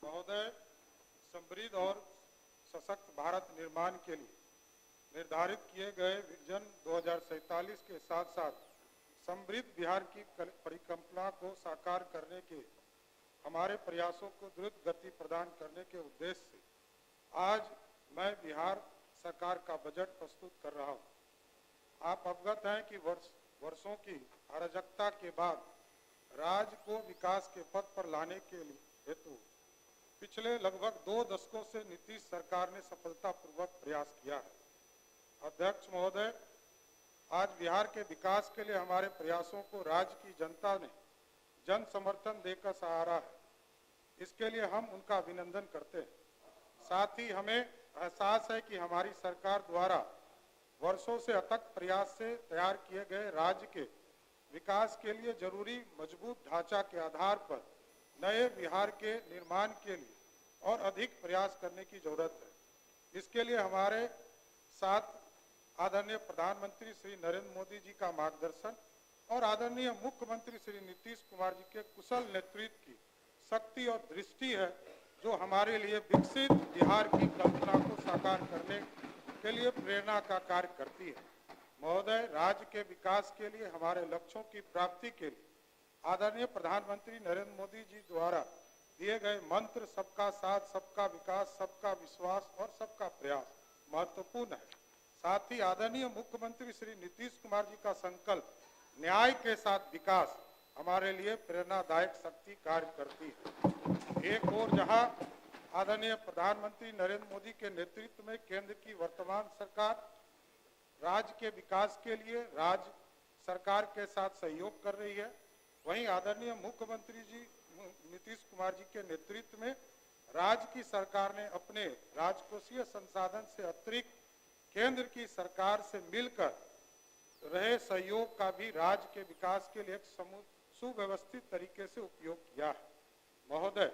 महोदय, समृद्ध और सशक्त भारत निर्माण के लिए निर्धारित किए गए विजन 2047 के साथ साथ समृद्ध बिहार की परिकल्पना को साकार करने के हमारे प्रयासों को द्रुत गति प्रदान करने के उद्देश्य से आज मैं बिहार सरकार का बजट प्रस्तुत कर रहा हूं। आप अवगत हैं कि वर्षों की अराजकता के बाद राज्य को विकास के पथ पर लाने के हेतु पिछले लगभग 2 दशकों से नीतीश सरकार ने सफलतापूर्वक प्रयास किया है। अध्यक्ष महोदय, आज बिहार के विकास के लिए हमारे प्रयासों को राज्य की जनता ने जन समर्थन देकर सराहा है। इसके लिए हम उनका अभिनंदन करते हैं। साथ ही हमें एहसास है कि हमारी सरकार द्वारा वर्षों से अथक प्रयास से तैयार किए गए राज्य के विकास के लिए जरूरी मजबूत ढांचा के आधार पर नए बिहार के निर्माण के लिए और अधिक प्रयास करने की जरूरत है। इसके लिए हमारे साथ आदरणीय प्रधानमंत्री श्री नरेंद्र मोदी जी का मार्गदर्शन और आदरणीय मुख्यमंत्री श्री नीतीश कुमार जी के कुशल नेतृत्व की शक्ति और दृष्टि है, जो हमारे लिए विकसित बिहार की कल्पना को साकार करने के लिए प्रेरणा का कार्य करती है। महोदय, राज्य के विकास के लिए हमारे लक्ष्यों की प्राप्ति के लिए आदरणीय प्रधानमंत्री नरेंद्र मोदी जी द्वारा दिए गए मंत्र सबका साथ, सबका विकास, सबका विश्वास और सबका प्रयास महत्वपूर्ण है। साथ ही आदरणीय मुख्यमंत्री श्री नीतीश कुमार जी का संकल्प न्याय के साथ विकास हमारे लिए प्रेरणादायक शक्ति कार्य करती है। एक ओर जहां आदरणीय प्रधानमंत्री नरेंद्र मोदी के नेतृत्व में केंद्र की वर्तमान सरकार राज्य के विकास के लिए राज्य सरकार के साथ सहयोग कर रही है, वहीं आदरणीय मुख्यमंत्री जी नीतीश कुमार जी के नेतृत्व में राज्य की सरकार ने अपने राजकोषीय संसाधन से अतिरिक्त केंद्र की सरकार से मिलकर रहे सहयोग का भी राज्य के विकास के लिए एक सुव्यवस्थित तरीके से उपयोग किया है। महोदय,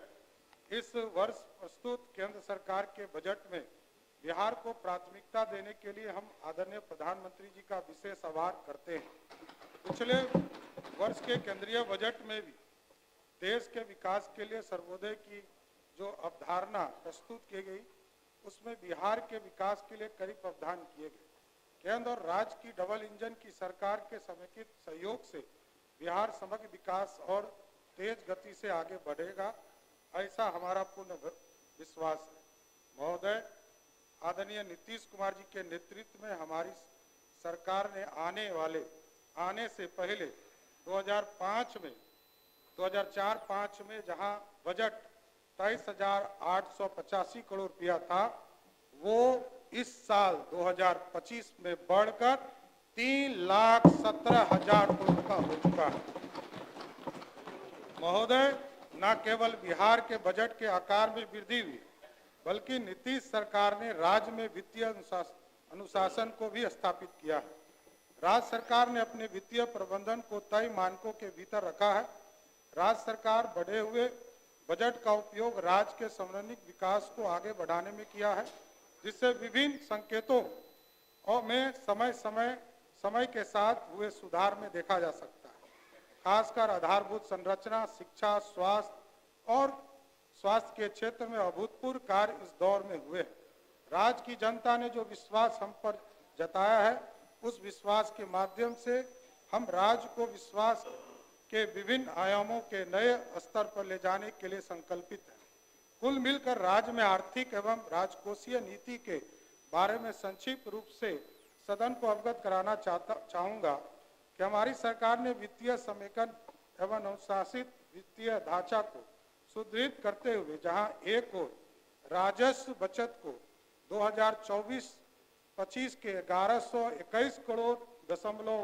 इस वर्ष प्रस्तुत केंद्र सरकार के बजट में बिहार को प्राथमिकता देने के लिए हम आदरणीय प्रधानमंत्री जी का विशेष आभार करते हैं। पिछले वर्ष के केंद्रीय बजट में भी देश के विकास के लिए सर्वोदय की जो अवधारणा प्रस्तुत की गई, उसमें बिहार के विकास के लिए कई प्रावधान किए गए। केंद्र और राज्य की डबल इंजन की सरकार के समेकित सहयोग से बिहार समग्र विकास और तेज गति से आगे बढ़ेगा, ऐसा हमारा पूर्ण विश्वास है। महोदय, आदरणीय नीतीश कुमार जी के नेतृत्व में हमारी सरकार ने आने से पहले 2004-5 में जहां बजट 23,885 करोड़ रुपया था, वो इस साल 2025 में बढ़कर 3,17,000 करोड़ का हो चुका है। महोदय, न केवल बिहार के बजट के आकार में वृद्धि हुई, बल्कि नीतीश सरकार ने राज्य में वित्तीय अनुशासन को भी स्थापित किया है। राज्य सरकार ने अपने वित्तीय प्रबंधन को तय मानकों के भीतर रखा है। राज्य सरकार बढ़े हुए बजट का उपयोग राज्य के समन्वित विकास को आगे बढ़ाने में किया है, जिससे विभिन्न संकेतों और में समय के साथ हुए सुधार में देखा जा सकता है। खासकर आधारभूत संरचना, शिक्षा, स्वास्थ्य के क्षेत्र में अभूतपूर्व कार्य इस दौर में हुए हैं। राज्य की जनता ने जो विश्वास हम पर जताया है, उस विश्वास के माध्यम से हम राज्य को विश्वास के विभिन्न आयामों के नए स्तर पर ले जाने के लिए संकल्पित है। कुल मिलकर राज्य में आर्थिक एवं राजकोषीय नीति के बारे में संक्षिप्त रूप से सदन को अवगत कराना चाहूँगा कि हमारी सरकार ने वित्तीय समेकन एवं अनुशासित वित्तीय ढांचा को सुदृढ़ करते हुए जहां एक ओर राजस्व बचत को 2024-25 के 1121 करोड़ दशमलव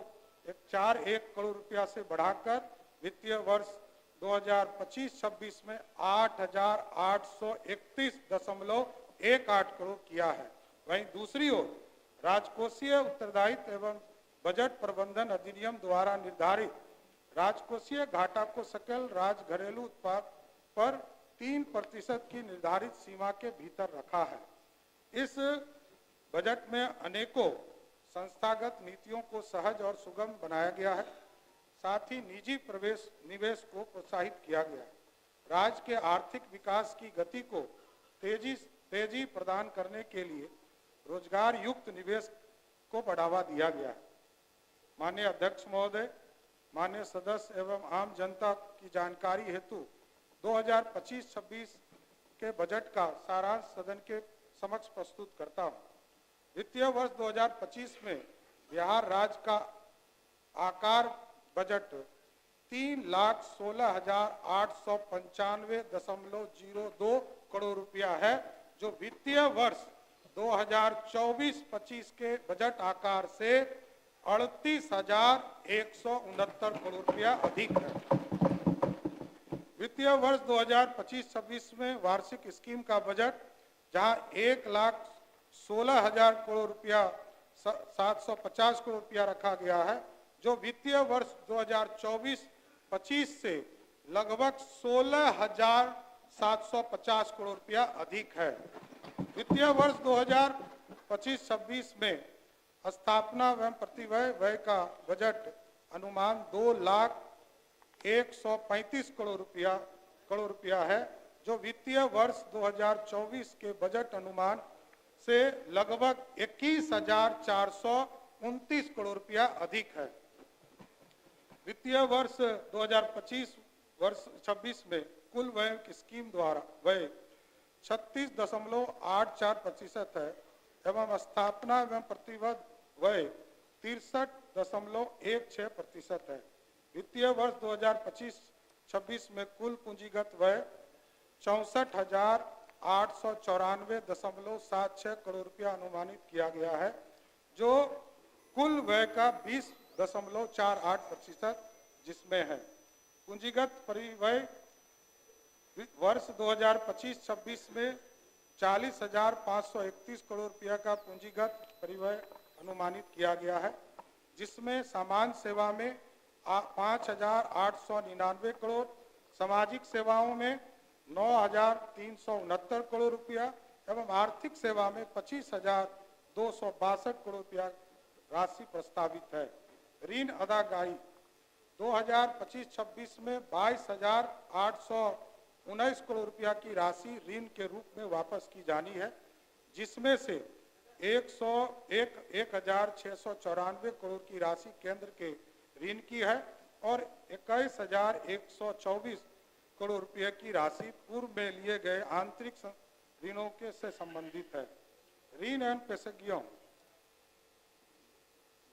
41 करोड़ रुपया से बढ़ाकर वित्तीय वर्ष 2025-26 में 8,831.18 करोड़ किया है, वहीं दूसरी ओर राजकोषीय उत्तरदायित्व एवं बजट प्रबंधन अधिनियम द्वारा निर्धारित राजकोषीय घाटा को सकल राज्य घरेलू उत्पाद पर 3% की निर्धारित सीमा के भीतर रखा है। इस बजट में अनेकों संस्थागत नीतियों को सहज और सुगम बनाया गया है। साथ ही निजी निवेश को प्रोत्साहित किया गया है। राज्य के आर्थिक विकास की गति को तेजी प्रदान करने के लिए रोजगार युक्त निवेश को बढ़ावा दिया गया है। माननीय अध्यक्ष महोदय, माननीय सदस्य एवं आम जनता की जानकारी हेतु 2025-26 के बजट का सारांश सदन के समक्ष प्रस्तुत करता हूं। वित्तीय वर्ष 2025 में बिहार राज्य का आकार बजट 3,16,895.02 करोड़ रुपया है, जो वित्तीय वर्ष 2024-25 के बजट आकार से 38,169 करोड़ रुपया अधिक है। वित्तीय वर्ष 2025-26 में वार्षिक स्कीम का बजट जहां 1,16,000 करोड़ रुपया 750 करोड़ रुपया रखा गया है, जो वित्तीय वर्ष 2024-25 से लगभग 16,750 करोड़ रुपया अधिक है। वित्तीय वर्ष 2025-26 में स्थापना एवं प्रतिव्यय व्यय का बजट अनुमान 2,01,35 करोड़ रुपया है, जो वित्तीय वर्ष 2024 के बजट अनुमान से लगभग 21,429 करोड़ रुपया अधिक है। वित्तीय वर्ष 2025-26 में कुल व्यय की स्कीम द्वारा व्यय 36.84% है एवं स्थापना एवं प्रतिव्यय व्यय 63.16% है। वित्तीय वर्ष 2025-26 में कुल पूंजीगत व्यय 64,894.76 करोड़ रुपया अनुमानित किया गया है, जो कुल व्यय का 20.48% जिसमें है। पूंजीगत परिव्यय वर्ष 2025-26 में 40,531 करोड़ रुपया का पूंजीगत परिव्यय अनुमानित किया गया है, जिसमें सामान्य सेवा में 5,899 करोड़, सामाजिक सेवाओं में 9,369 करोड़ रुपया एवं आर्थिक सेवा में 25,262 करोड़ रुपया राशि प्रस्तावित है। ऋण अदायगी 2025-26 में 22,819 करोड़ रुपया की राशि ऋण के रूप में वापस की जानी है, जिसमें से 1,694 करोड़ की राशि केंद्र के ऋण की है और 21,124 करोड़ रुपये की राशि पूर्व में लिए गए आंतरिक ऋणों के से संबंधित है। ऋण एवं पेशगियों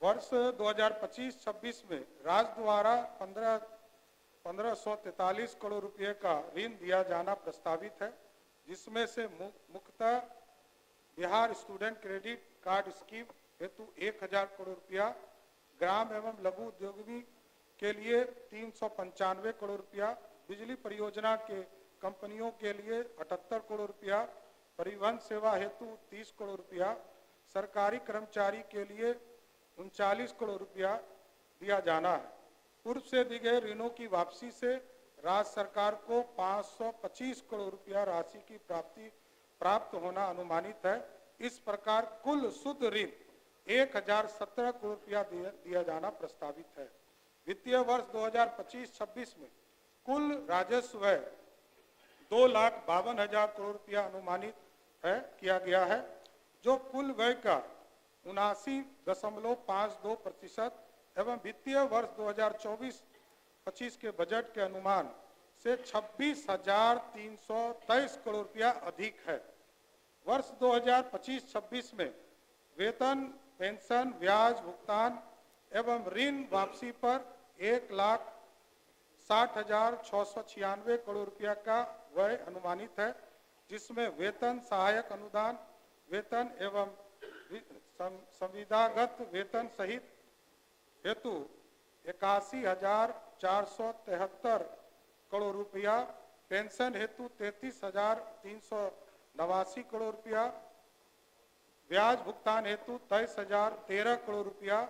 वर्ष 2025-26 में राज्य द्वारा 1,543 करोड़ रुपये का ऋण दिया जाना प्रस्तावित है, जिसमें से मुख्यतः Bihar student credit card scheme हेतु 1,000 करोड़ रुपया, ग्राम एवं लघु उद्योगी के लिए 395 करोड़ रुपया, बिजली परियोजना के कंपनियों के लिए 78 करोड़ रुपया, परिवहन सेवा हेतु 30 करोड़ रुपया, सरकारी कर्मचारी के लिए 39 करोड़ रुपया दिया जाना है। पूर्व से दी गए ऋणों की वापसी से राज्य सरकार को 525 करोड़ रुपया राशि की प्राप्त होना अनुमानित है। इस प्रकार कुल शुद्ध ऋण 1,017 करोड़ रुपया दिया जाना प्रस्तावित है। वित्तीय वर्ष 2025-26 में कुल राजस्व व्यय 2,52,000 करोड़ रुपया अनुमानित किया गया है, जो कुल व्यय का 79.52% एवं वित्तीय वर्ष 2024-25 के बजट के अनुमान से 26,323 करोड़ रुपया अधिक है। वर्ष 2025-26 में वेतन, पेंशन, ब्याज भुगतान एवं ऋण वापसी पर 1,60,696 करोड़ रुपया का व्यय अनुमानित है, जिसमें वेतन, सहायक अनुदान, वेतन एवं संविदागत वेतन सहित हेतु 81,473 करोड़ रुपया, पेंशन हेतु 33,389 करोड़ रुपया, ब्याज भुगतान हेतु 23,013 करोड़ रुपया,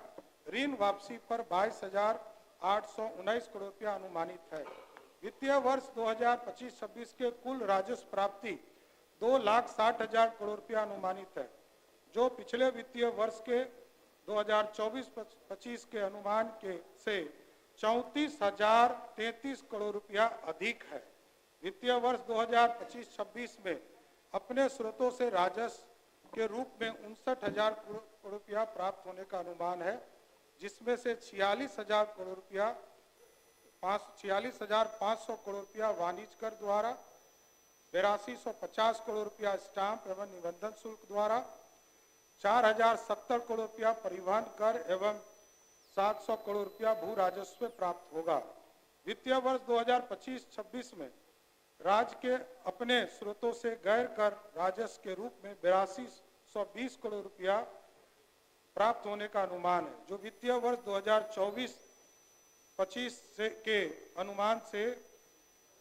ऋण वापसी पर 22,819 करोड़ रुपया अनुमानित है। वित्तीय वर्ष 2025-26 के कुल राजस्व प्राप्ति 2,60,000 करोड़ रुपया अनुमानित है, जो पिछले वित्तीय वर्ष के 2024-25 के अनुमान के से 34,033 करोड़ रुपया अधिक है। वित्तीय वर्ष 2025-26 में अपने स्रोतों से राजस्व के रूप में 59,000 करोड़ रुपया प्राप्त होने का अनुमान है, जिसमें से 46,500 करोड़ रुपया वाणिज्य कर द्वारा, 8250 करोड़ रुपया स्टाम्प एवं निबंधन शुल्क द्वारा, 4,070 करोड़ रुपया परिवहन कर एवं 700 करोड़ रुपया भू राजस्व प्राप्त होगा। वित्तीय वर्ष 2025-26 में राज्य के अपने स्रोतों से गैर कर राजस्व के रूप में 8220 करोड़ रुपया प्राप्त होने का अनुमान है, जो वित्तीय वर्ष 2024-25 के अनुमान से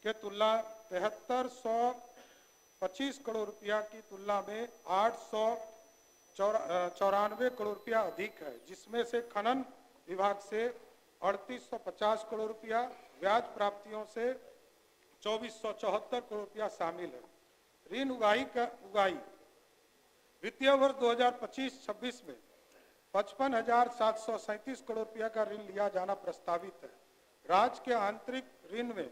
के तुलना 7325 करोड़ रुपया की तुलना में 894 करोड़ रुपया अधिक है, जिसमें से खनन विभाग से 3850 करोड़ रुपया, ब्याज प्राप्तियों से 2474 करोड़ रुपया शामिल है। ऋण उगाही वित्तीय वर्ष 2025-26 में 55,737 करोड़ रुपया का ऋण लिया जाना प्रस्तावित है। राज्य के आंतरिक ऋण में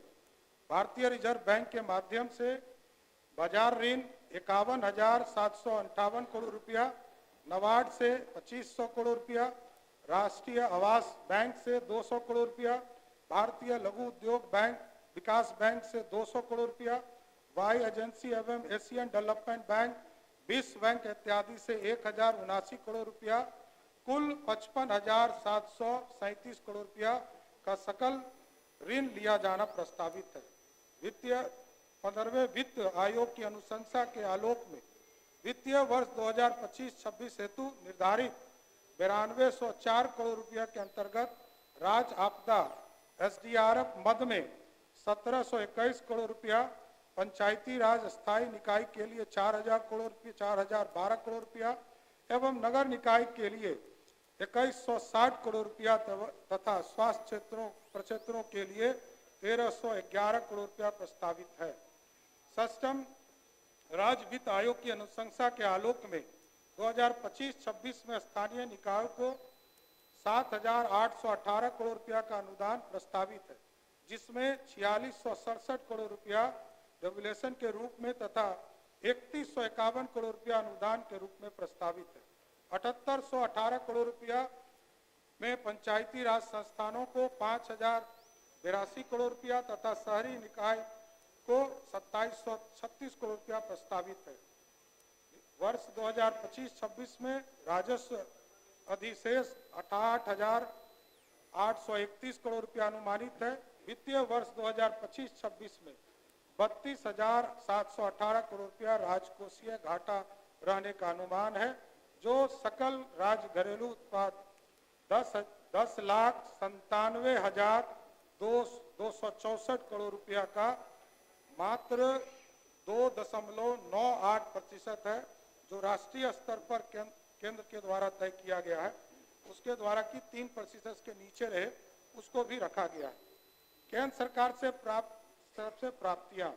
भारतीय रिजर्व बैंक के माध्यम से बाजार ऋण 51,758 करोड़ रुपया, नबार्ड से 2500 करोड़ रुपया, राष्ट्रीय आवास बैंक से 200 करोड़ रुपया, भारतीय लघु उद्योग बैंक विकास बैंक से 200 करोड़ रुपया, वाई एजेंसी एवं एशियन डेवलपमेंट बैंक, विश्व बैंक इत्यादि से 1,079 करोड़ रुपया, कुल 55,737 करोड़ रुपया का सकल ऋण लिया जाना प्रस्तावित है। 15वें वित्त आयोग की अनुशंसा के आलोक में वित्तीय वर्ष 2025-26 हेतु निर्धारित 9204 करोड़ रुपया के अंतर्गत राज्य आपदा SDRF मद में 1721 करोड़ रुपया, पंचायती राज स्थायी निकाय के लिए 4,000 करोड़ रुपया, 4,012 करोड़ रुपया एवं नगर निकाय के लिए 2160 करोड़ रुपया तथा स्वास्थ्य प्रक्षेत्रों के लिए 1311 करोड़ रुपया प्रस्तावित है। षष्ठम राज्य वित्त आयोग की अनुशंसा के आलोक में 2025-26 में स्थानीय निकायों को 7,818 करोड़ रुपया का अनुदान प्रस्तावित है, जिसमें 4667 करोड़ रुपया रेगुलेशन के रूप में तथा 3151 करोड़ रुपया अनुदान के रूप में प्रस्तावित है। 7818 करोड़ रुपया में पंचायती राज संस्थानों को 5,082 करोड़ रुपया तथा शहरी निकाय को 2736 करोड़ रुपया प्रस्तावित है। वर्ष 2025-26 में राजस्व अधिशेष 68,831 करोड़ रुपया अनुमानित है। वित्तीय वर्ष 2025-26 में 32,718 करोड़ रुपया राजकोषीय घाटा रहने का अनुमान है, जो सकल राज्य घरेलू उत्पाद 10,97,264 करोड़ रुपया का मात्र 2.98% है, जो राष्ट्रीय स्तर पर केंद्र के द्वारा तय किया गया है। उसके द्वारा कि 3% के नीचे रहे, उसको भी रखा गया है। केंद्र सरकार से प्राप्तियां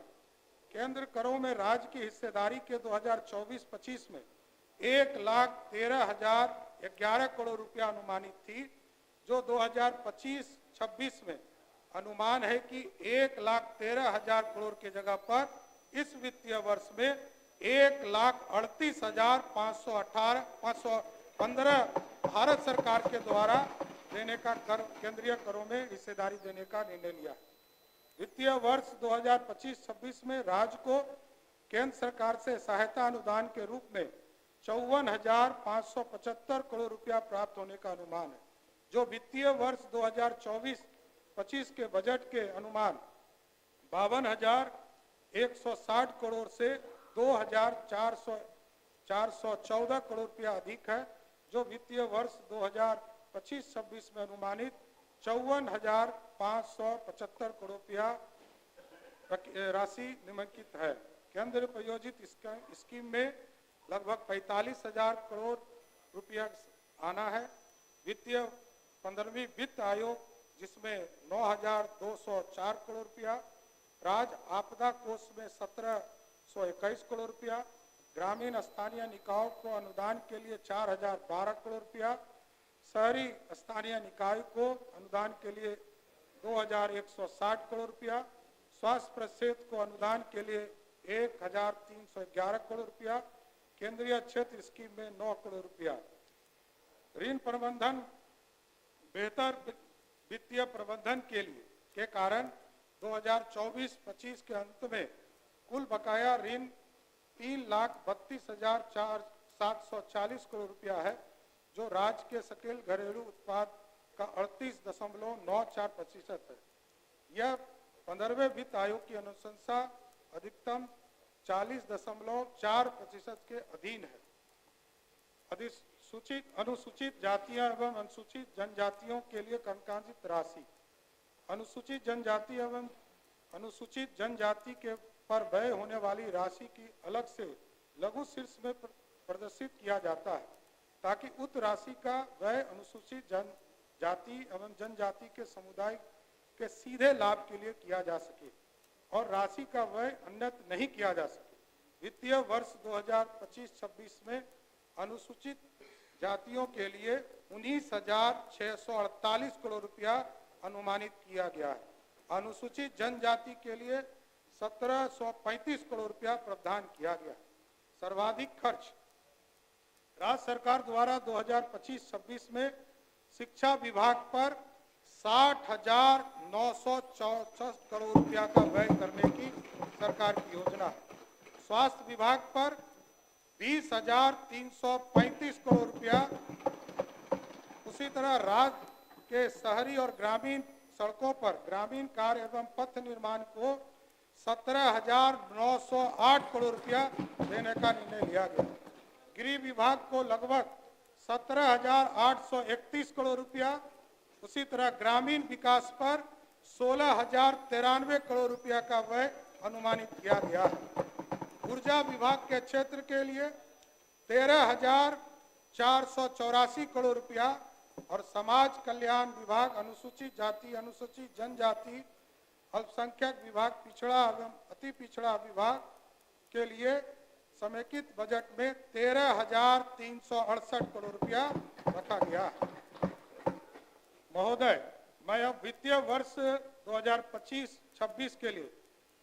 केंद्र करों में राज्य की हिस्सेदारी के 2024-25 में 1,13,011 करोड़ रुपया अनुमानित थी, जो 2025-26 में अनुमान है कि 1,13,000 करोड़ की जगह पर इस वित्तीय वर्ष में 1,38,515 भारत सरकार के द्वारा देने का कर केंद्रीय करों में हिस्सेदारी देने का निर्णय लिया। वित्तीय वर्ष 2025-26 में राज्य को केंद्र सरकार से सहायता अनुदान के रूप में 54,575 करोड़ रुपया प्राप्त होने का अनुमान है, जो वित्तीय वर्ष 2024-25 के बजट के अनुमान 52,160 करोड़ से 2,414 करोड़ रुपया अधिक है, जो वित्तीय वर्ष 2025-26 में अनुमानित 54,575 करोड़ रुपया राशि निम्नलिखित है। केंद्र प्रायोजित स्कीम में लगभग 45,000 करोड़ रुपया आना है। वित्तीय 15वीं वित्त आयोग, जिसमें 9,204 करोड़ रुपया, राज्य आपदा कोष में 1,721 करोड़ रुपया, ग्रामीण स्थानीय निकायों को अनुदान के लिए 4,012 करोड़ रुपया, शहरी स्थानीय निकाय को अनुदान के लिए 2,160 करोड़ रुपया, स्वास्थ्य प्रक्षेत्र को अनुदान के लिए 1311 करोड़ रुपया, केंद्रीय क्षेत्र स्कीम में 9 करोड़ रुपया। ऋण प्रबंधन बेहतर वित्तीय प्रबंधन के कारण 2024-25 के अंत में कुल बकाया ऋण 3,32,740 करोड़ रुपया है, जो राज्य के सकल घरेलू उत्पाद का 38.94% है। यह 15वें वित्त आयोग की अनुशंसा अधिकतम 40.4% के अधीन है। अनुसूचित जातियों एवं अनुसूचित जनजातियों के लिए कंकांजित राशि। अनुसूचित जनजाति एवं अनुसूचित जनजाति के पर व्यय होने वाली राशि की अलग से लघु शीर्ष में प्रदर्शित किया जाता है, ताकि उक्त राशि का व्यय अनुसूचित जनजाति एवं जनजाति के समुदाय के सीधे लाभ के लिए किया जा सके और राशि का व्यय अन्यत्र नहीं किया जा सके। वित्तीय वर्ष 2025-26 में अनुसूचित जातियों के लिए 19,648 करोड़ रुपया अनुमानित किया गया है। अनुसूचित जनजाति के लिए 1,735 करोड़ रुपया प्रावधान किया गया। सर्वाधिक खर्च राज्य सरकार द्वारा 2025-26 में शिक्षा विभाग पर 60,964 करोड़ रुपया का व्यय करने की सरकार की योजना है। स्वास्थ्य विभाग पर 20,335 करोड़ रुपया। उसी तरह राज्य के शहरी और ग्रामीण सड़कों पर ग्रामीण कार्य एवं पथ निर्माण को 17,908 करोड़ रुपया देने का निर्णय लिया गया। गृह विभाग को लगभग 17,831 करोड़ रुपया। उसी तरह ग्रामीण विकास पर 16,093 करोड़ रुपया का व्यय अनुमानित किया गया है। ऊर्जा विभाग के क्षेत्र के लिए 13,484 करोड़ रुपया और समाज कल्याण विभाग, अनुसूचित जाति, अनुसूचित जनजाति, अल्पसंख्यक विभाग, पिछड़ा एवं अति पिछड़ा विभाग के लिए समेकित बजट में 13,368 करोड़ रुपया रखा गया। महोदय, मैं अब वित्तीय वर्ष 2025-26 के लिए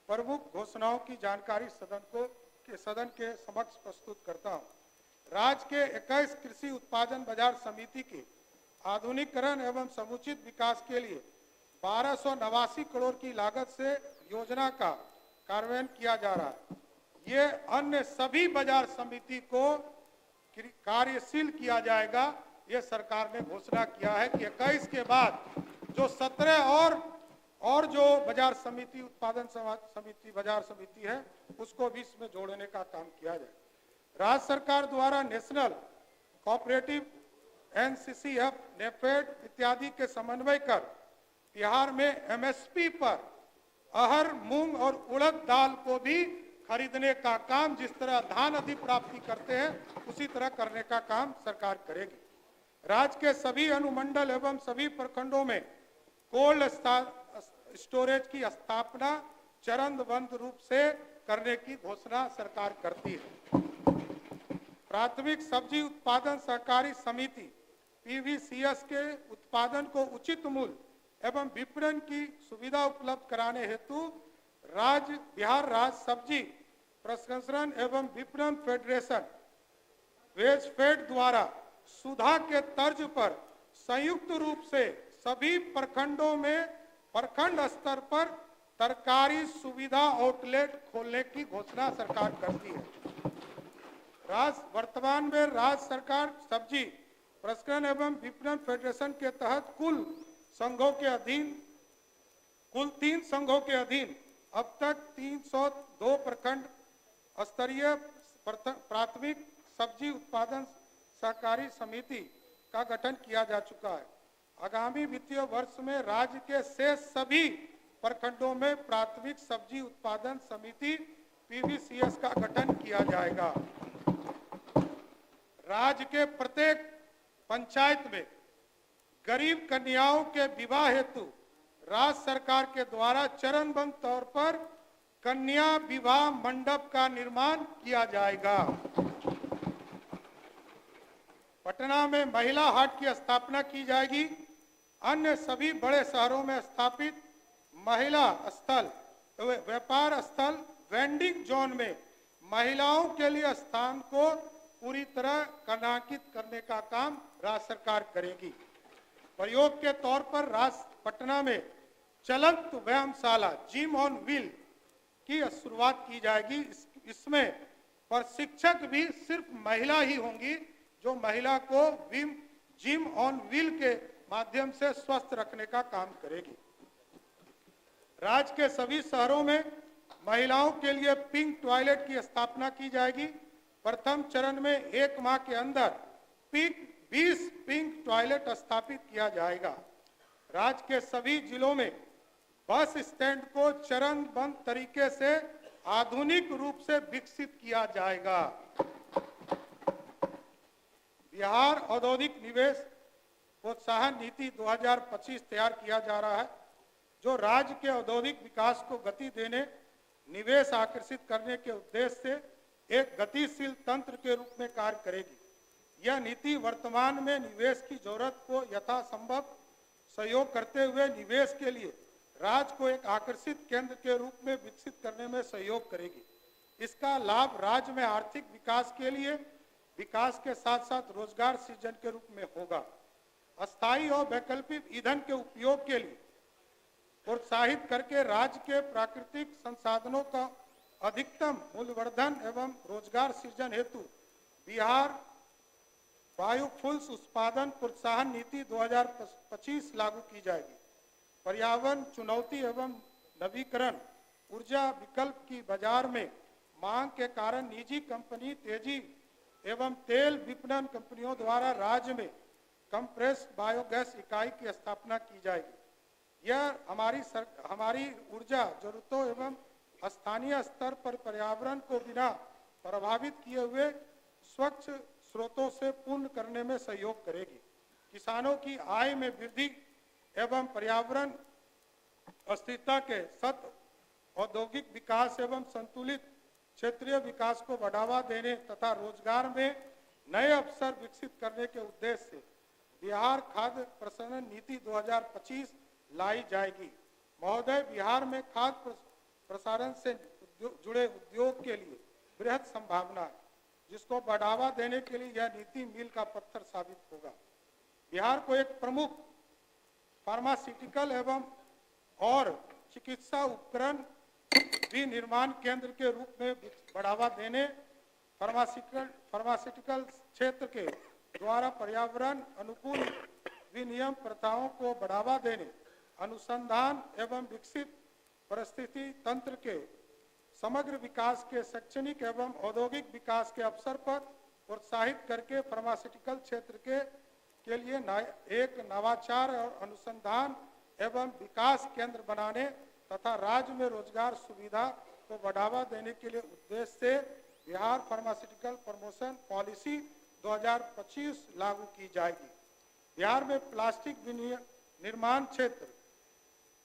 प्रमुख घोषणाओं की जानकारी सदन के समक्ष प्रस्तुत करता हूं। राज्य के 21 कृषि उत्पादन बाजार समिति के आधुनिकीकरण एवं समुचित विकास के लिए 1289 करोड़ की लागत से योजना का कार्यान्वयन किया जा रहा है। ये अन्य सभी बाजार समिति को कार्यशील किया जाएगा। ये सरकार ने घोषणा किया है कि 21 के बाद जो 17 और जो बाजार समिति उत्पादन समिति बाजार समिति है उसको भी इसमें जोड़ने का काम किया जाए। राज्य सरकार द्वारा नेशनल कोऑपरेटिव, NCCF, नेफेड इत्यादि के समन्वय कर बिहार में MSP पर अरहर, मूंग और उड़द दाल को भी खरीदने का काम जिस तरह धान अधिप्राप्ति करते हैं उसी तरह करने का काम सरकार करेगी। राज्य के सभी अनुमंडल एवं सभी प्रखंडों में कोल्ड स्टोरेज की स्थापना चरणबद्ध रूप से करने की घोषणा सरकार करती है। प्राथमिक सब्जी उत्पादन सहकारी समिति PVCS के उत्पादन को उचित मूल्य एवं विपणन की सुविधा उपलब्ध कराने हेतु बिहार राज्य सब्जी प्रसंस्करण एवं विपणन फेडरेशन वेजफेड द्वारा सुधा के तर्ज पर संयुक्त रूप से सभी प्रखंडों में प्रखंड स्तर पर तरकारी सुविधा आउटलेट खोलने की घोषणा सरकार करती है। वर्तमान में राज्य सरकार सब्जी प्रसंस्करण एवं विपणन फेडरेशन के तहत कुल 3 संघों के अधीन अब तक 302 प्रखंड स्तरीय प्राथमिक सब्जी उत्पादन सहकारी समिति का गठन किया जा चुका है। आगामी वित्तीय वर्ष में राज्य के शेष सभी प्रखंडों में प्राथमिक सब्जी उत्पादन समिति PVCS का गठन किया जाएगा। राज्य के प्रत्येक पंचायत में गरीब कन्याओं के विवाह हेतु राज्य सरकार के द्वारा चरणबद्ध तौर पर कन्या विवाह मंडप का निर्माण किया जाएगा। पटना में महिला हाट की स्थापना की जाएगी। अन्य सभी बड़े शहरों में स्थापित महिला स्थल व्यापार स्थल वेंडिंग जोन में महिलाओं के लिए स्थान को पूरी तरह कनाकित करने का काम राज्य सरकार करेगी। प्रयोग के तौर पर पटना में चलंत व्यायामशाला जिम ऑन व्हील की शुरुआत की जाएगी। इसमें प्रशिक्षक भी सिर्फ महिला ही होंगी, जो महिला को जिम ऑन व्हील के माध्यम से स्वस्थ रखने का काम करेगी। राज्य के सभी शहरों में महिलाओं के लिए पिंक टॉयलेट की स्थापना की जाएगी। प्रथम चरण में 1 माह के अंदर 20 पिंक टॉयलेट स्थापित किया जाएगा। राज्य के सभी जिलों में बस स्टैंड को चरणबद्ध तरीके से आधुनिक रूप से विकसित किया जाएगा। बिहार औद्योगिक निवेश प्रोत्साहन नीति 2025 तैयार किया जा रहा है, जो राज्य के औद्योगिक विकास को गति देने, निवेश आकर्षित करने के उद्देश्य से एक गतिशील तंत्र के रूप में कार्य करेगी। यह नीति वर्तमान में निवेश की जरूरत को यथासंभव सहयोग करते हुए निवेश के लिए राज्य को एक आकर्षित केंद्र के रूप में विकसित करने में सहयोग करेगी। इसका लाभ राज्य में आर्थिक विकास के लिए विकास के साथ साथ रोजगार सृजन के रूप में होगा। अस्थायी और वैकल्पिक ईंधन के उपयोग के लिए प्रोत्साहित करके राज्य के प्राकृतिक संसाधनों का अधिकतम मूल्यवर्धन एवं रोजगार सृजन हेतु बिहार बायोफ्यूल्स उत्पादन प्रोत्साहन नीति 2025 लागू की जाएगी। पर्यावरण चुनौती एवं नवीकरण ऊर्जा विकल्प की बाजार में मांग के कारण निजी कंपनी तेजी एवं तेल विपणन कंपनियों द्वारा राज्य में कंप्रेस्ड बायोगैस इकाई की स्थापना की जाएगी। यह हमारी ऊर्जा जरूरतों एवं स्थानीय स्तर पर पर्यावरण को बिना प्रभावित किए हुए स्वच्छ स्रोतों से पूर्ण करने में सहयोग करेगी। किसानों की आय में वृद्धि एवं पर्यावरण अस्थिरता के साथ औद्योगिक विकास एवं संतुलित क्षेत्रीय विकास को बढ़ावा देने तथा रोजगार में नए अवसर विकसित करने के उद्देश्य से बिहार खाद्य प्रसंस्करण नीति 2025 लाई जाएगी। महोदय, बिहार में खाद्य प्रसारण से जुड़े उद्योग के लिए बृहद संभावना है, जिसको बढ़ावा देने के लिए यह नीति मील का पत्थर साबित होगा। बिहार को एक प्रमुख फार्मास्यूटिकल एवं और चिकित्सा उपकरण विनिर्माण केंद्र के रूप में बढ़ावा देने, फार्मास्यूटिकल क्षेत्र के द्वारा पर्यावरण अनुकूल विनियम प्रथाओं को बढ़ावा देने, अनुसंधान एवं विकसित परिस्थिति तंत्र के समग्र विकास के शैक्षणिक एवं औद्योगिक विकास के अवसर पर प्रोत्साहित करके फार्मास्यूटिकल क्षेत्र के लिए एक नवाचार और अनुसंधान एवं विकास केंद्र बनाने तथा राज्य में रोजगार सुविधा को बढ़ावा देने के लिए उद्देश्य से बिहार फार्मास्यूटिकल प्रमोशन पॉलिसी 2025 लागू की जाएगी। बिहार में प्लास्टिक निर्माण क्षेत्र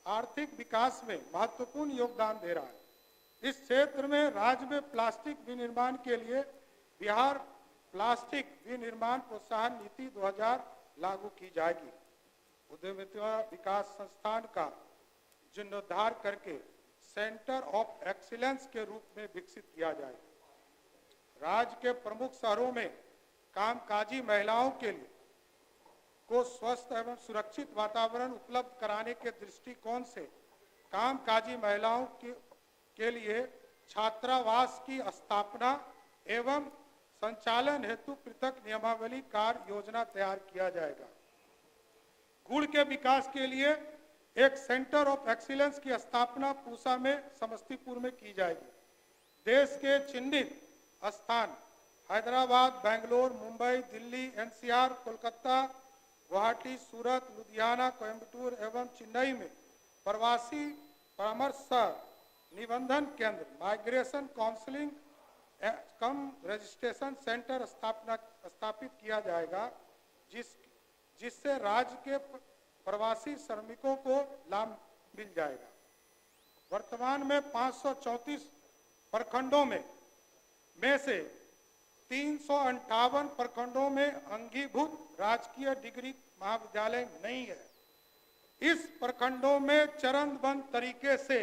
आर्थिक विकास में महत्वपूर्ण योगदान दे रहा है। इस क्षेत्र में राज्य में प्लास्टिक विनिर्माण के लिए बिहार प्लास्टिक विनिर्माण प्रोत्साहन नीति 2000 लागू की जाएगी। उद्यमिता विकास संस्थान का जीर्णोद्धार करके सेंटर ऑफ एक्सीलेंस के रूप में विकसित किया जाएगा। राज्य के प्रमुख शहरों में कामकाजी महिलाओं के लिए को स्वस्थ एवं सुरक्षित वातावरण उपलब्ध कराने के दृष्टिकोण से कामकाजी महिलाओं के लिए छात्रावास की स्थापना एवं संचालन हेतु पृथक नियमावली कार्य योजना तैयार किया जाएगा। गुड़ के विकास के लिए एक सेंटर ऑफ एक्सीलेंस की स्थापना पूसा में समस्तीपुर में की जाएगी। देश के चिन्हित स्थान हैदराबाद, बेंगलोर, मुंबई, दिल्ली, एनसीआर, कोलकाता, गुवाहाटी, सूरत, लुधियाना, कोयम्बटूर एवं चेन्नई में प्रवासी परामर्श निबंधन केंद्र माइग्रेशन काउंसलिंग कम रजिस्ट्रेशन सेंटर स्थापित किया जाएगा, जिससे राज्य के प्रवासी श्रमिकों को लाभ मिल जाएगा। वर्तमान में 534 प्रखंडों में से 358 प्रखंडों में अंगीभूत राजकीय डिग्री महाविद्यालय नहीं है। इस प्रखंडों में चरणबद्ध तरीके से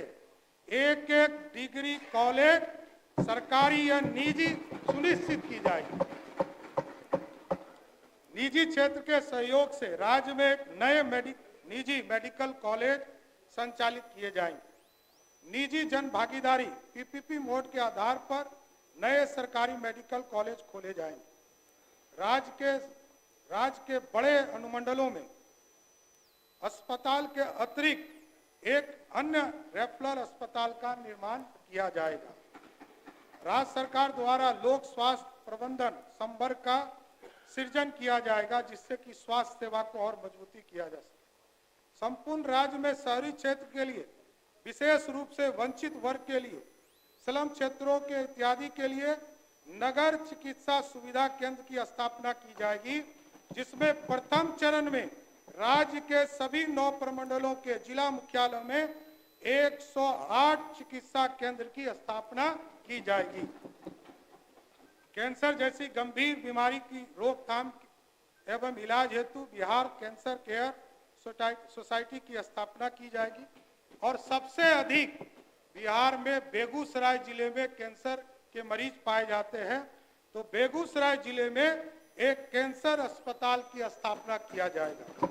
एक एक डिग्री कॉलेज सरकारी या निजी सुनिश्चित की जाएगी। निजी क्षेत्र के सहयोग से राज्य में नए निजी मेडिकल कॉलेज संचालित किए जाएंगे। निजी जन भागीदारी पीपीपी मोड के आधार पर नए सरकारी मेडिकल कॉलेज खोले जाएंगे। राज्य के बड़े अनुमंडलों में अस्पताल के अतिरिक्त एक अन्य रेफरल अस्पताल का निर्माण किया जाएगा। राज्य सरकार द्वारा लोक स्वास्थ्य प्रबंधन संवर्ग का सृजन किया जाएगा, जिससे कि स्वास्थ्य सेवा को और मजबूती किया जा सके। संपूर्ण राज्य में शहरी क्षेत्र के लिए, विशेष रूप से वंचित वर्ग के लिए, स्लम क्षेत्रों के इत्यादि के लिए नगर चिकित्सा सुविधा केंद्र की स्थापना की जाएगी, जिसमें प्रथम चरण में राज्य के सभी 9 प्रमंडलों के जिला मुख्यालयों में 108 चिकित्सा केंद्र की स्थापना की जाएगी। कैंसर जैसी गंभीर बीमारी की रोकथाम एवं इलाज हेतु बिहार कैंसर केयर सोसाइटी की स्थापना की जाएगी। और सबसे अधिक बिहार में बेगूसराय जिले में कैंसर के मरीज पाए जाते हैं, तो बेगूसराय जिले में एक कैंसर अस्पताल की स्थापना किया जाएगा।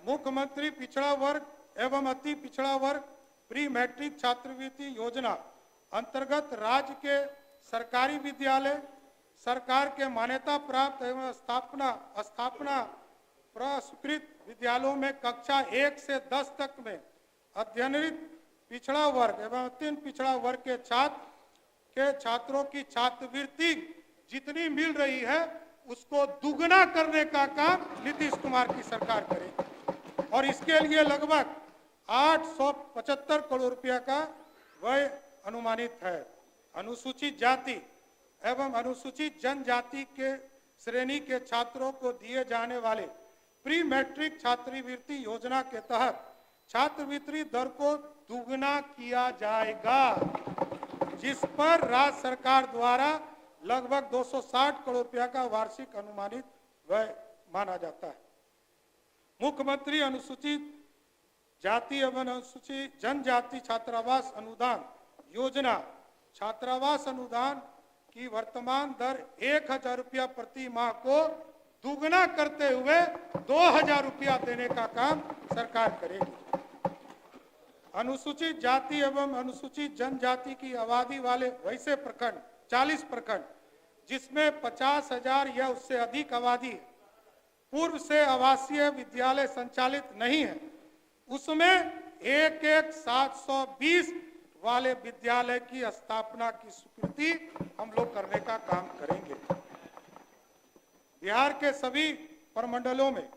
मुख्यमंत्री पिछड़ा वर्ग एवं अति पिछड़ा वर्ग प्री मैट्रिक छात्रवृत्ति योजना अंतर्गत राज्य के सरकारी विद्यालय, सरकार के मान्यता प्राप्त एवं स्थापना पुरस्कृत विद्यालयों में कक्षा 1 से 10 तक में अध्ययनरत पिछड़ा वर्ग एवं अति पिछड़ा वर्ग के छात्रों की छात्रवृत्ति जितनी मिल रही है उसको दुगना करने का काम नीतीश कुमार की सरकार करेगी। और इसके लिए लगभग 875 करोड़ रुपया का व्यय अनुमानित है। अनुसूचित जाति एवं अनुसूचित जनजाति के श्रेणी के छात्रों को दिए जाने वाले प्री मैट्रिक छात्रवृत्ति योजना के तहत छात्रवृत्ति दर को दुगना किया जाएगा, जिस पर राज्य सरकार द्वारा लगभग 260 करोड़ रुपया का वार्षिक अनुमानित व्यय माना जाता है। मुख्यमंत्री अनुसूचित जाति एवं अनुसूचित जनजाति छात्रावास अनुदान योजना छात्रावास अनुदान की वर्तमान दर 1000 रुपया प्रति माह को दुगना करते हुए 2000 रुपया देने का काम सरकार करेगी। अनुसूचित जाति एवं अनुसूचित जनजाति की आबादी वाले वैसे प्रखंड 40 प्रखंड जिसमें 50,000 या उससे अधिक आबादी है, पूर्व से आवासीय विद्यालय संचालित नहीं है, उसमें 720 वाले विद्यालय की स्थापना की स्वीकृति हम लोग करने का काम करेंगे। बिहार के सभी प्रमंडलों में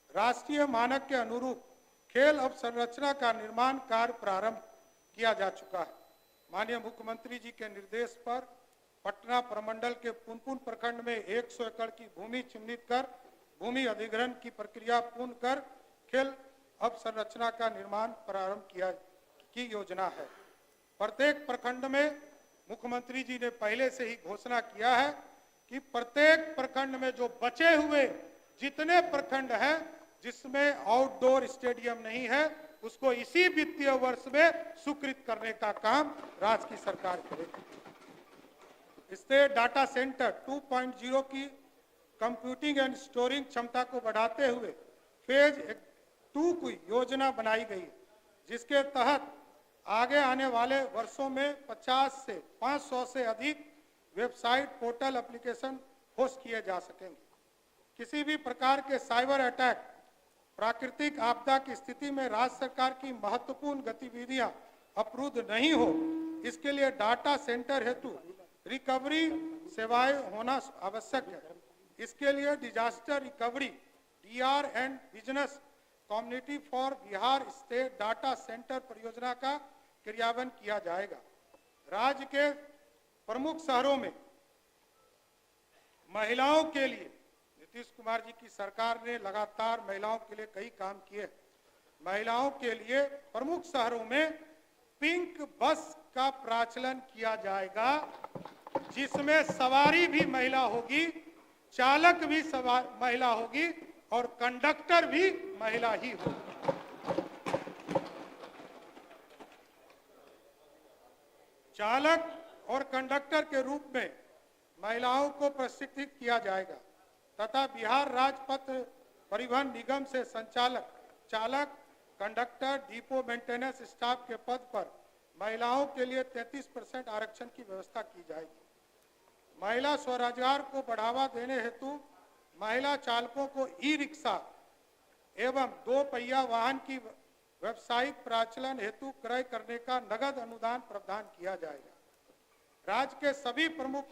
राष्ट्रीय मानक के अनुरूप खेल अवसंरचना का निर्माण कार्य प्रारंभ किया जा चुका है। माननीय मुख्यमंत्री जी के निर्देश पर पटना प्रमंडल के पुनपुन प्रखंड में 100 एकड़ की भूमि चिन्हित कर भूमि अधिग्रहण की प्रक्रिया पूर्ण कर खेल अवसंरचना का निर्माण प्रारंभ की योजना है। प्रत्येक प्रखंड में मुख्यमंत्री जी ने पहले से ही घोषणा किया है कि प्रत्येक प्रखंड में जो बचे हुए जितने प्रखंड हैं जिसमें आउटडोर स्टेडियम नहीं है उसको इसी वित्तीय वर्ष में स्वीकृत करने का काम राज्य की सरकार करेगी। इससे डाटा सेंटर 2.0 की कंप्यूटिंग एंड स्टोरिंग क्षमता को बढ़ाते हुए फेज 2 की योजना बनाई गई, जिसके तहत आगे आने वाले वर्षों में 50 से 500 से अधिक वेबसाइट पोर्टल एप्लीकेशन होस्ट किए जा सकेंगे। किसी भी प्रकार के साइबर अटैक प्राकृतिक आपदा की स्थिति में राज्य सरकार की महत्वपूर्ण गतिविधियां अवरुद्ध नहीं हो, इसके लिए डाटा सेंटर हेतु रिकवरी सेवाएं होना आवश्यक है। इसके लिए disaster recovery D R and business community for Bihar state data centre परियोजना का क्रियान्वयन किया जाएगा। राज्य के प्रमुख शहरों में महिलाओं के लिए नीतीश कुमार जी की सरकार ने लगातार महिलाओं के लिए कई काम किए। महिलाओं के लिए प्रमुख शहरों में पिंक बस का प्रचलन किया जाएगा, जिसमें सवारी भी महिला होगी, चालक भी महिला होगी और कंडक्टर भी महिला ही होगी। चालक और कंडक्टर के रूप में महिलाओं को प्रशिक्षित किया जाएगा तथा बिहार राज्य पथ परिवहन निगम से संचालक, चालक, कंडक्टर, डिपो मेंटेनेंस स्टाफ के पद पर महिलाओं के लिए 33% आरक्षण की व्यवस्था की जाएगी। महिला स्वरोजगार को बढ़ावा देने हेतु महिला चालकों को ई रिक्शा एवं 2 पहिया वाहन की व्यावसायिक प्रचलन हेतु क्रय करने का नगद अनुदान प्रदान किया जाएगा। राज्य के सभी प्रमुख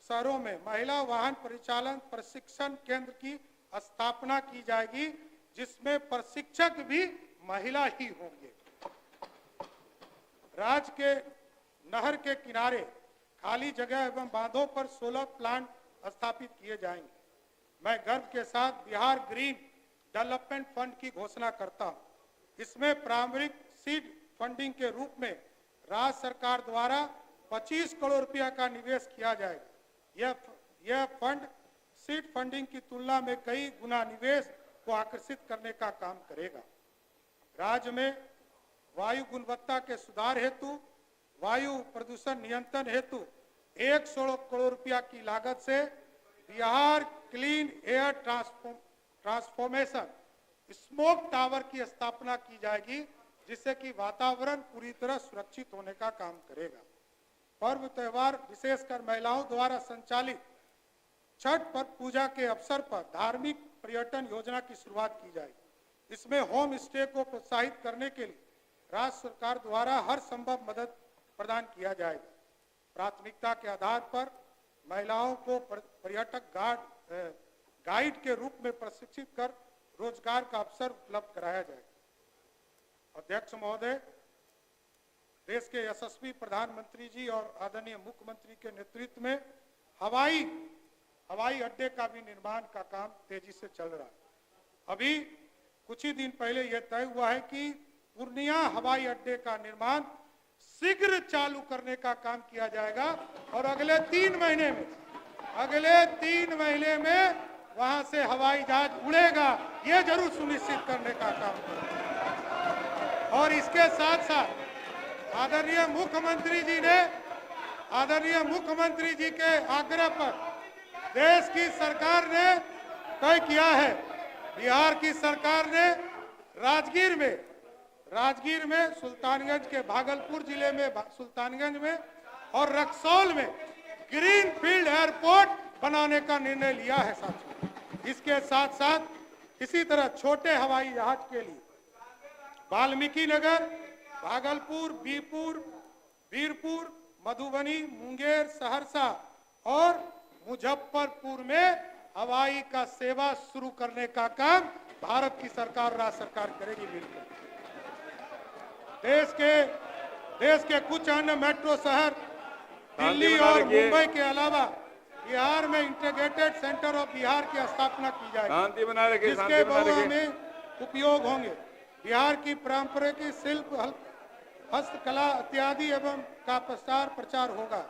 शहरों में महिला वाहन परिचालन प्रशिक्षण केंद्र की स्थापना की जाएगी, जिसमें प्रशिक्षक भी महिला ही होंगे। राज्य के नहर के किनारे खाली जगह एवं बांधों पर सोलर प्लांट स्थापित किए जाएंगे। मैं गर्व के साथ बिहार ग्रीन डेवलपमेंट फंड की घोषणा करता हूं। इसमें प्रारंभिक सीड फंडिंग के रूप में राज्य सरकार द्वारा 25 करोड़ रुपया का निवेश किया जाएगा। यह फंड सीड फंडिंग की तुलना में कई गुना निवेश को आकर्षित करने का काम करेगा। राज्य में वायु गुणवत्ता के सुधार हेतु वायु प्रदूषण नियंत्रण हेतु 116 करोड़ रुपया की लागत से Bihar clean air transformation smoke tower की स्थापना की जाएगी, जिससे कि वातावरण पूरी तरह सुरक्षित होने का काम करेगा। पर्व त्योहार विशेषकर महिलाओं द्वारा संचालित छठ पर्व पूजा के अवसर पर धार्मिक पर्यटन योजना की शुरुआत की जाएगी। इसमें होम स्टे को प्रोत्साहित करने के लिए राज्य सरकार द्वारा हर संभव मदद प्रदान किया जाएगा। प्राथमिकता के आधार पर महिलाओं को पर्यटक गाइड के रूप में प्रशिक्षित कर रोजगार का अवसर उपलब्ध कराया जाएगा। अध्यक्ष महोदय, देश के यशस्वी प्रधानमंत्री जी और आदरणीय मुख्यमंत्री के नेतृत्व में हवाई अड्डे का भी निर्माण का काम तेजी से चल रहा है। अभी कुछ ही दिन पहले यह तय हुआ है कि पूर्णिया हवाई अड्डे का निर्माण शीघ्र चालू करने का काम किया जाएगा और अगले 3 महीने में वहां से हवाई जहाज उड़ेगा, यह जरूर सुनिश्चित करने का काम करेगा। और इसके साथ साथ आदरणीय मुख्यमंत्री जी के आग्रह पर देश की सरकार ने तय किया है, बिहार की सरकार ने राजगीर में सुल्तानगंज के भागलपुर जिले में सुल्तानगंज में और रक्सौल में ग्रीन फील्ड एयरपोर्ट बनाने का निर्णय लिया है साथियों। इसके साथ साथ इसी तरह छोटे हवाई जहाज के लिए वाल्मीकि नगर, भागलपुर, वीरपुर, मधुबनी, मुंगेर, सहरसा और मुजफ्फरपुर में हवाई का सेवा शुरू करने का काम भारत की सरकार, राज्य सरकार करेगी मिलकर। देश के कुछ अन्य मेट्रो शहर दिल्ली और मुंबई के अलावा बिहार में इंटीग्रेटेड सेंटर ऑफ बिहार की स्थापना की जाएगी, जिसके बहुत में उपयोग होंगे। बिहार की पारंपरिक शिल्प, हस्तकला इत्यादि एवं का प्रचार होगा।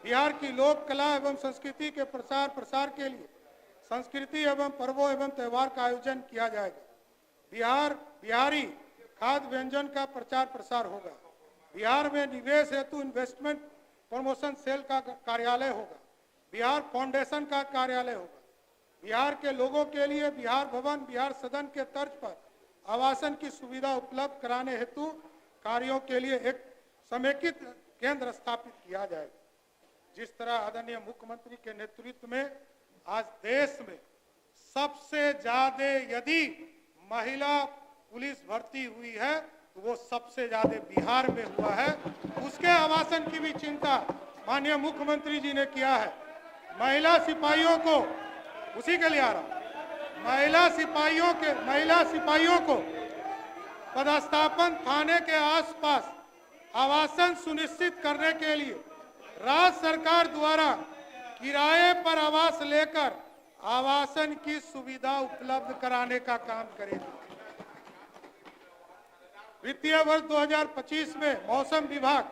बिहार की लोक कला एवं संस्कृति के प्रसार के लिए संस्कृति एवं पर्वों एवं त्योहार का आयोजन किया जाएगा। बिहारी खाद्य व्यंजन का प्रचार प्रसार होगा। बिहार में निवेश हेतु इन्वेस्टमेंट प्रमोशन सेल का कार्यालय होगा। बिहार फाउंडेशन का कार्यालय होगा। बिहार के लोगों के लिए बिहार भवन, बिहार सदन के तर्ज पर आवासन की सुविधा उपलब्ध कराने हेतु कार्यों के लिए एक समेकित केंद्र स्थापित किया जाएगा। जिस तरह आदरणीय मुख्यमंत्री के नेतृत्व में आज देश में सबसे ज्यादा यदि महिला पुलिस भर्ती हुई है तो वो सबसे ज्यादा बिहार में हुआ है। उसके आवासन की भी चिंता माननीय मुख्यमंत्री जी ने किया है। महिला सिपाहियों को, उसी के लिए आ रहा हूं, महिला सिपाहियों को पदस्थापन थाने के आसपास आवासन सुनिश्चित करने के लिए राज्य सरकार द्वारा किराए पर आवास लेकर आवासन की सुविधा उपलब्ध कराने का काम करेगी। वित्तीय वर्ष 2025 में मौसम विभाग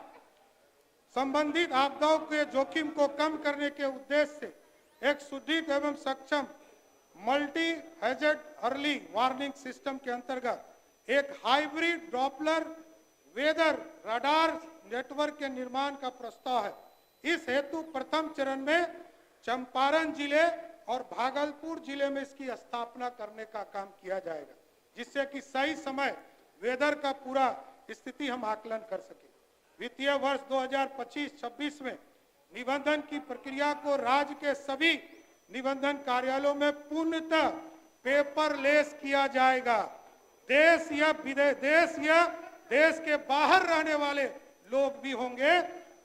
संबंधित आपदाओं के जोखिम को कम करने के उद्देश्य से एक सुदृढ़ एवं सक्षम multi hazard early warning system के अंतर्गत एक hybrid Doppler weather radar network के निर्माण का प्रस्ताव है। इस हेतु प्रथम चरण में चंपारण जिले और भागलपुर जिले में इसकी स्थापना करने का काम किया जाएगा, जिससे कि सही समय वेदर का पूरा स्थिति हम आकलन कर सके। वित्तीय वर्ष 2025-26 में निबंधन की प्रक्रिया को राज्य के सभी निबंधन कार्यालयों में पूर्णतः पेपरलेस किया जाएगा। देश या देश के बाहर रहने वाले लोग भी होंगे,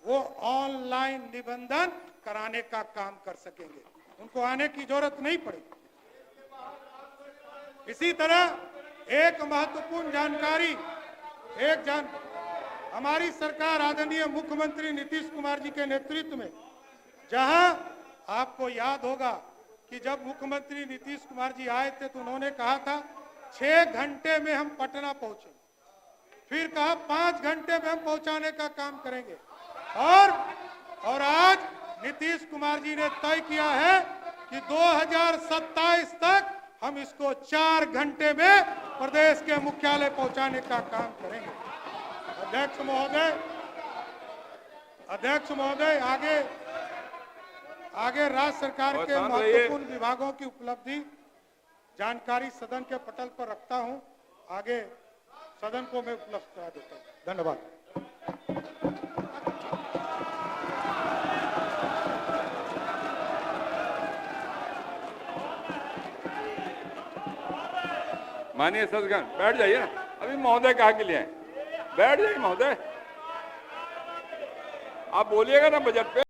वो ऑनलाइन निबंधन कराने का काम कर सकेंगे, उनको आने की जरूरत नहीं पड़ेगी। इसी तरह एक महत्वपूर्ण जानकारी, हमारी सरकार आदरणीय मुख्यमंत्री नीतीश कुमार जी के नेतृत्व में, जहां आपको याद होगा कि जब मुख्यमंत्री नीतीश कुमार जी आए थे तो उन्होंने कहा था 6 घंटे में हम पटना पहुंचे, फिर कहा 5 घंटे में हम पहुंचाने का काम करेंगे, और आज नीतीश कुमार जी ने तय किया है कि 2027 तक हम इसको 4 घंटे में प्रदेश के मुख्यालय पहुंचाने का काम करेंगे। अध्यक्ष महोदय, आगे राज्य सरकार के महत्वपूर्ण विभागों की उपलब्धि जानकारी सदन के पटल पर रखता हूं, आगे सदन को मैं उपलब्ध करा देता हूं। धन्यवाद। माननीय सदस्यगण बैठ जाइए ना, अभी महोदय कहा के लिए आए, बैठ जाइए महोदय, आप बोलिएगा ना बजट पे।